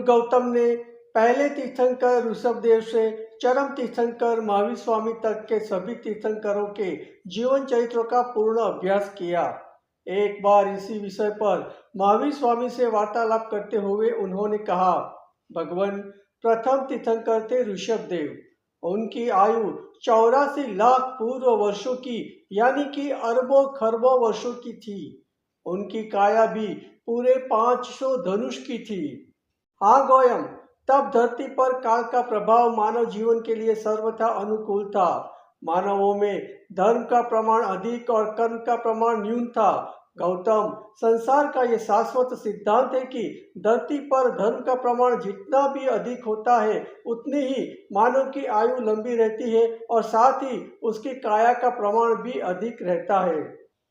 गौतम ने पहले तीर्थंकर ऋषभदेव से चरम तीर्थंकर महावीर स्वामी तक के सभी तीर्थंकरों के जीवन चरित्रों का पूर्ण अभ्यास किया। एक बार इसी विषय पर महावीर स्वामी से वार्तालाप करते हुए उन्होंने कहा, भगवान प्रथम तीर्थंकर थे ऋषभदेव। उनकी आयु 84 लाख पूर्व वर्षों की यानी कि अरबों खरबों वर्षों की थी। उनकी काया भी पूरे 500 धनुष की थी। हाँ गोयम, तब धरती पर काल का प्रभाव मानव जीवन के लिए सर्वथा अनुकूल था। मानवों में धर्म का प्रमाण अधिक और कर्म का प्रमाण न्यून था। गौतम, संसार का ये शाश्वत सिद्धांत है कि धरती पर धर्म का प्रमाण जितना भी अधिक होता है उतनी ही मानव की आयु लंबी रहती है और साथ ही उसकी काया का प्रमाण भी अधिक रहता है।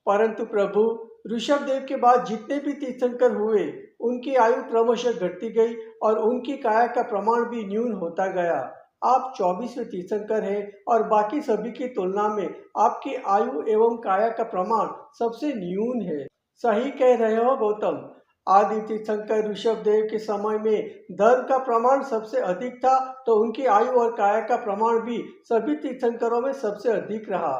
परंतु प्रभु, ऋषभदेव के बाद जितने भी तीर्थंकर हुए उनकी आयु क्रमशः घटती गई और उनकी काया का प्रमाण भी न्यून होता गया। आप 24वें तीर्थंकर हैं और बाकी सभी की तुलना में आपकी आयु एवं काया का प्रमाण सबसे न्यून है। सही कह रहे हो गौतम। आदि तीर्थंकर ऋषभदेव के समय में धर्म का प्रमाण सबसे अधिक था, तो उनकी आयु और काया का प्रमाण भी सभी तीर्थंकरों में सबसे अधिक रहा।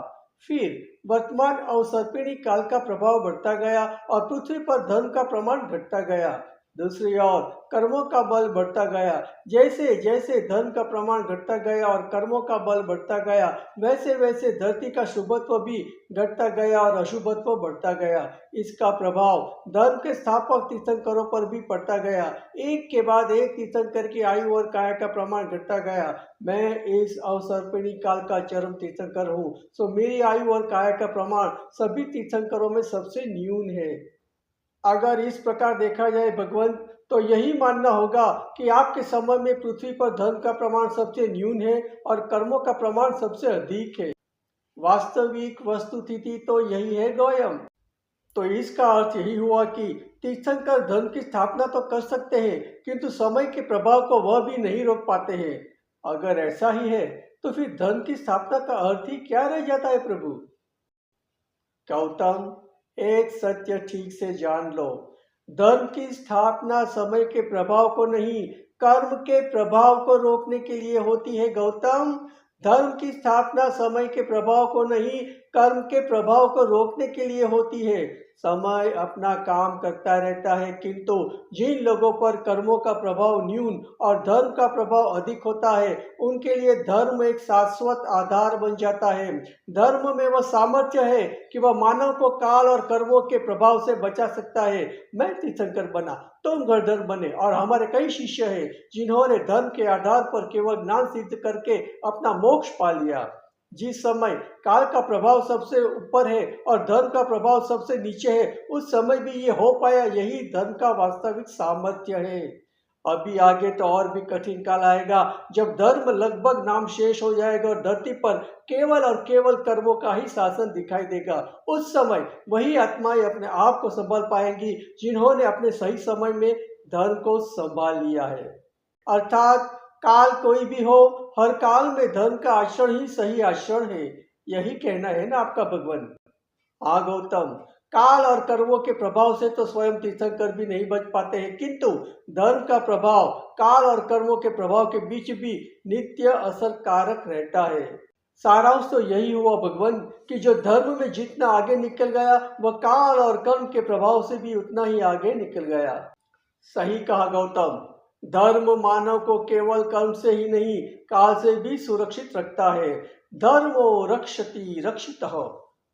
फिर वर्तमान अवसर्पिणी काल का प्रभाव बढ़ता गया और पृथ्वी पर धर्म का प्रमाण घटता गया। दूसरी ओर कर्मों का बल बढ़ता गया। जैसे जैसे धर्म का प्रमाण घटता गया और कर्मों का बल बढ़ता गया, वैसे वैसे धरती का शुभत्व भी घटता गया और अशुभत्व बढ़ता गया। इसका प्रभाव धर्म के स्थापक तीर्थंकरों पर भी पड़ता गया। एक के बाद एक तीर्थंकर की आयु और काया का प्रमाण घटता गया। मैं इस अवसर्पिणी काल का चरम तीर्थंकर हूँ, सो मेरी आयु और काया का प्रमाण सभी तीर्थंकरों में सबसे न्यून है। अगर इस प्रकार देखा जाए भगवान, तो यही मानना होगा कि आपके समय में पृथ्वी पर धर्म का प्रमाण सबसे न्यून है और कर्मों का प्रमाण सबसे अधिक है। वास्तविक वस्तुस्थिति तो यही है गोयम। तो इसका अर्थ यही हुआ कि तीर्थंकर धर्म की स्थापना तो कर सकते हैं, किंतु समय के प्रभाव को वह भी नहीं रोक पाते हैं। अगर ऐसा ही है तो फिर धर्म की स्थापना का अर्थ ही क्या रह जाता है प्रभु? गौतम, एक सत्य ठीक से जान लो, धर्म की स्थापना समय के प्रभाव को नहीं, कर्म के प्रभाव को रोकने के लिए होती है गौतम। धर्म की स्थापना समय के प्रभाव को नहीं, कर्म के प्रभाव को रोकने के लिए होती है। समय अपना काम करता रहता है, किंतु जिन लोगों पर कर्मों का प्रभाव न्यून और धर्म का प्रभाव अधिक होता है, उनके लिए धर्म एक शाश्वत आधार बन जाता है। धर्म में वह सामर्थ्य है कि वह मानव को काल और कर्मों के प्रभाव से बचा सकता है। मैं तीर्थंकर बना, तुम गणधर बने और हमारे कई शिष्य हैं जिन्होंने धर्म के आधार पर केवल ज्ञान सिद्ध करके अपना मोक्ष पा लिया। जिस समय काल का प्रभाव सबसे ऊपर है और धर्म का प्रभाव सबसे नीचे है, उस समय भी ये हो पाया, यही धर्म का वास्तविक सामर्थ्य है। अभी आगे तो और भी कठिन काल आएगा, जब धर्म लगभग नाम शेष हो जाएगा और धरती पर केवल और केवल कर्मों का ही शासन दिखाई देगा। उस समय वही आत्माएं अपने आप को संभाल पाएंगी जिन्होंने अपने सही समय में धर्म को संभाल लिया है। अर्थात काल कोई भी हो, हर काल में धर्म का आचरण ही सही आचरण है, यही कहना है ना आपका भगवान? हाँ गौतम, काल और कर्मों के प्रभाव से तो स्वयं तीर्थंकर भी नहीं बच पाते हैं, किंतु धर्म का प्रभाव काल और कर्मों के प्रभाव के बीच भी नित्य असरकारक रहता है। सारांश तो यही हुआ भगवान कि जो धर्म में जितना आगे निकल गया, वह काल और कर्म के प्रभाव से भी उतना ही आगे निकल गया। सही कहा गौतम। धर्म मानव को केवल कर्म से ही नहीं, काल से भी सुरक्षित रखता है। धर्मो रक्षति रक्षितः,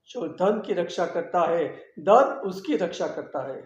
जो धर्म की रक्षा करता है, धर्म उसकी रक्षा करता है।